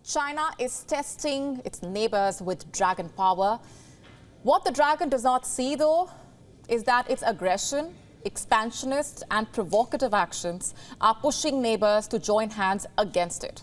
China is testing its neighbours with dragon power. What the dragon does not see, though, is that its aggression, expansionist and provocative actions are pushing neighbours to join hands against it.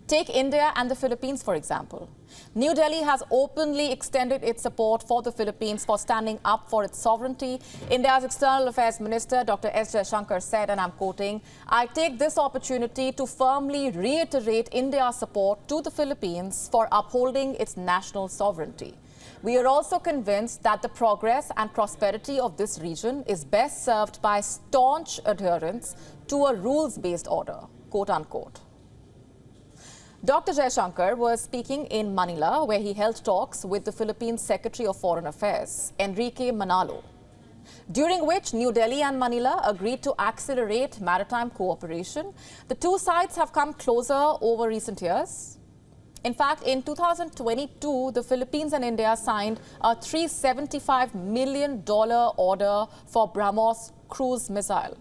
Take India and the Philippines, for example. New Delhi has openly extended its support for the Philippines for standing up for its sovereignty. India's External Affairs Minister, Dr. S. Jaishankar, said, and I'm quoting, "I take this opportunity to firmly reiterate India's support to the Philippines for upholding its national sovereignty. We are also convinced that the progress and prosperity of this region is best served by staunch adherence to a rules-based order," quote unquote. Dr. Jaishankar was speaking in Manila, where he held talks with the Philippines Secretary of Foreign Affairs, Enrique Manalo, during which New Delhi and Manila agreed to accelerate maritime cooperation. The two sides have come closer over recent years. In fact, in 2022, the Philippines and India signed a $375 million order for BrahMos cruise missile.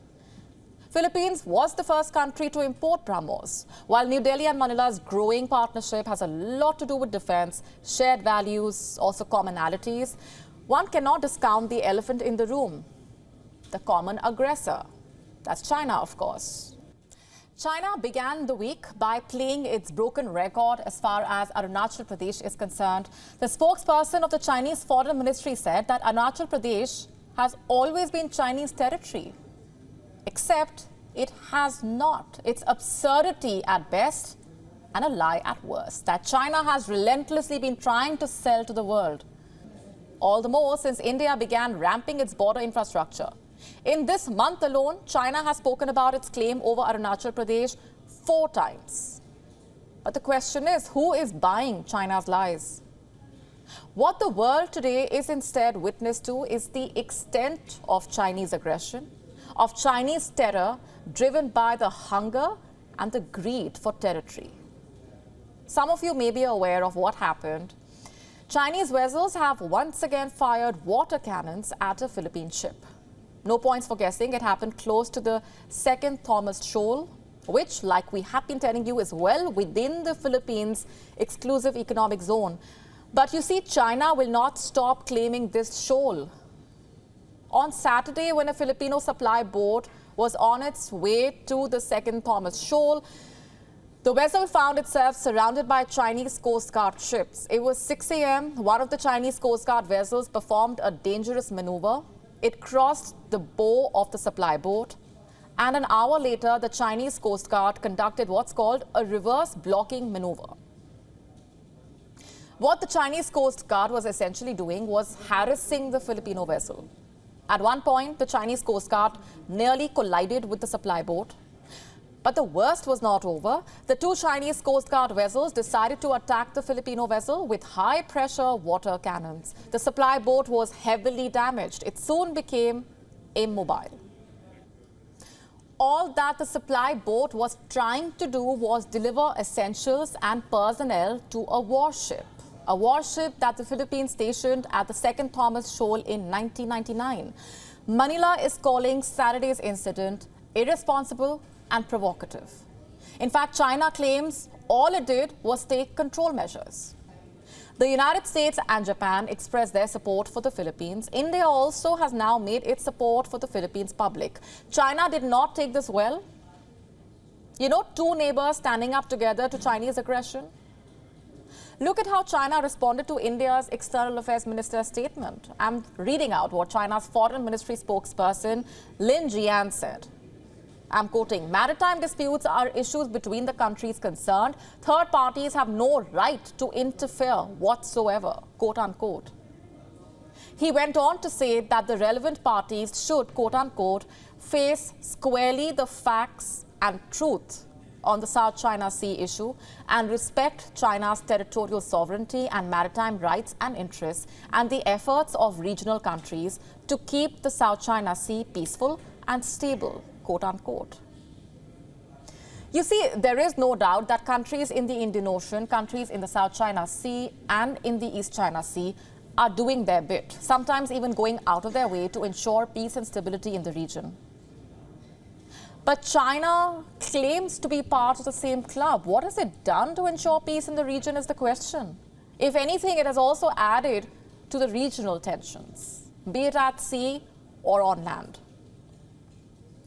Philippines was the first country to import BrahMos, while New Delhi and Manila's growing partnership has a lot to do with defense, shared values, also commonalities. One cannot discount the elephant in the room, the common aggressor. That's China, of course. China began the week by playing its broken record as far as Arunachal Pradesh is concerned. The spokesperson of the Chinese Foreign Ministry said that Arunachal Pradesh has always been Chinese territory. Except it has not. It's absurdity at best and a lie at worst that China has relentlessly been trying to sell to the world. All the more since India began ramping its border infrastructure. In this month alone, China has spoken about its claim over Arunachal Pradesh 4 times. But the question is, who is buying China's lies? What the world today is instead witness to is the extent of Chinese aggression, of Chinese terror driven by the hunger and the greed for territory. Some of you may be aware of what happened. Chinese vessels have once again fired water cannons at a Philippine ship. No points for guessing. It happened close to the second Thomas Shoal, which, like we have been telling you, is well within the Philippines' exclusive economic zone. But you see, China will not stop claiming this shoal. On Saturday, when a Filipino supply boat was on its way to the second Thomas Shoal, the vessel found itself surrounded by Chinese Coast Guard ships. It was 6 a.m. One of the Chinese Coast Guard vessels performed a dangerous maneuver. It crossed the bow of the supply boat, and an hour later, the Chinese Coast Guard conducted what's called a reverse blocking maneuver. What the Chinese Coast Guard was essentially doing was harassing the Filipino vessel. At one point, the Chinese Coast Guard nearly collided with the supply boat. But the worst was not over. The 2 Chinese Coast Guard vessels decided to attack the Filipino vessel with high-pressure water cannons. The supply boat was heavily damaged. It soon became immobile. All that the supply boat was trying to do was deliver essentials and personnel to a warship that the Philippines stationed at the second Thomas Shoal in 1999. Manila is calling Saturday's incident irresponsible and provocative. In fact, China claims all it did was take control measures. The United States and Japan expressed their support for the Philippines. India also has now made its support for the Philippines public. China did not take this well. You know, 2 neighbors standing up together to Chinese aggression. Look at how China responded to India's External Affairs Minister's statement. I'm reading out what China's Foreign Ministry spokesperson Lin Jian said. I'm quoting, "Maritime disputes are issues between the countries concerned. Third parties have no right to interfere whatsoever," quote unquote. He went on to say that the relevant parties should, quote unquote, face squarely the facts and truth on the South China Sea issue and respect China's territorial sovereignty and maritime rights and interests and the efforts of regional countries to keep the South China Sea peaceful and stable, quote unquote. You see, there is no doubt that countries in the Indian Ocean, countries in the South China Sea and in the East China Sea are doing their bit, sometimes even going out of their way to ensure peace and stability in the region. But China claims to be part of the same club. What has it done to ensure peace in the region is the question. If anything, it has also added to the regional tensions, be it at sea or on land.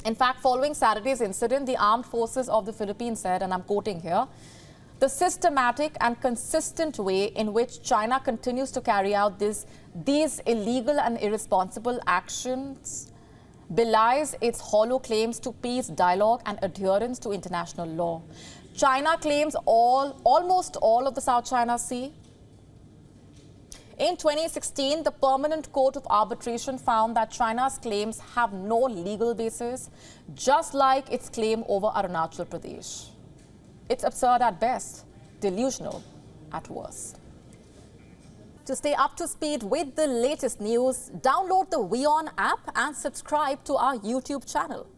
In fact, following Saturday's incident, the armed forces of the Philippines said, and I'm quoting here, the systematic and consistent way in which China continues to carry out these illegal and irresponsible actions belies its hollow claims to peace, dialogue and adherence to international law. China claims almost all of the South China Sea. In 2016, the Permanent Court of Arbitration found that China's claims have no legal basis, just like its claim over Arunachal Pradesh. It's absurd at best, delusional at worst. To stay up to speed with the latest news, download the WION app and subscribe to our YouTube channel.